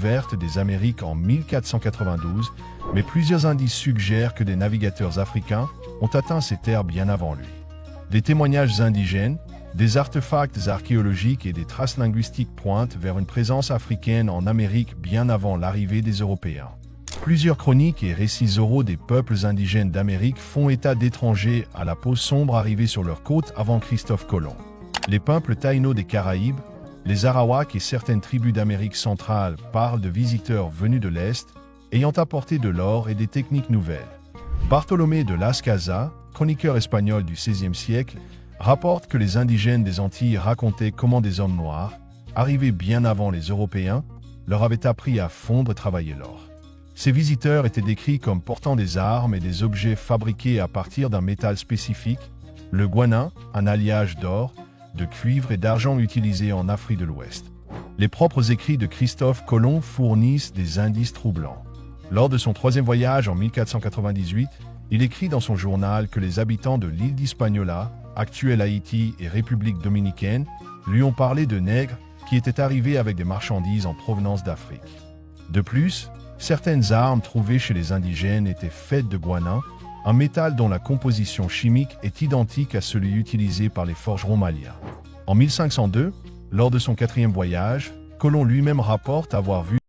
découverte des Amériques en 1492, mais plusieurs indices suggèrent que des navigateurs africains ont atteint ces terres bien avant lui. Des témoignages indigènes, des artefacts archéologiques et des traces linguistiques pointent vers une présence africaine en Amérique bien avant l'arrivée des Européens. Plusieurs chroniques et récits oraux des peuples indigènes d'Amérique font état d'étrangers à la peau sombre arrivés sur leurs côtes avant Christophe Colomb. Les peuples taïnos des Caraïbes, les Arawaks et certaines tribus d'Amérique centrale parlent de visiteurs venus de l'Est, ayant apporté de l'or et des techniques nouvelles. Bartolomé de Las Casas, chroniqueur espagnol du XVIe siècle, rapporte que les indigènes des Antilles racontaient comment des hommes noirs, arrivés bien avant les Européens, leur avaient appris à fondre et travailler l'or. Ces visiteurs étaient décrits comme portant des armes et des objets fabriqués à partir d'un métal spécifique, le guanin, un alliage d'or, de cuivre et d'argent utilisé en Afrique de l'Ouest. Les propres écrits de Christophe Colomb fournissent des indices troublants. Lors de son troisième voyage en 1498, il écrit dans son journal que les habitants de l'île d'Hispaniola, actuelle Haïti et République dominicaine, lui ont parlé de nègres qui étaient arrivés avec des marchandises en provenance d'Afrique. De plus, certaines armes trouvées chez les indigènes étaient faites de guanin, un métal dont la composition chimique est identique à celui utilisé par les forgerons maliens. En 1502, lors de son quatrième voyage, Colomb lui-même rapporte avoir vu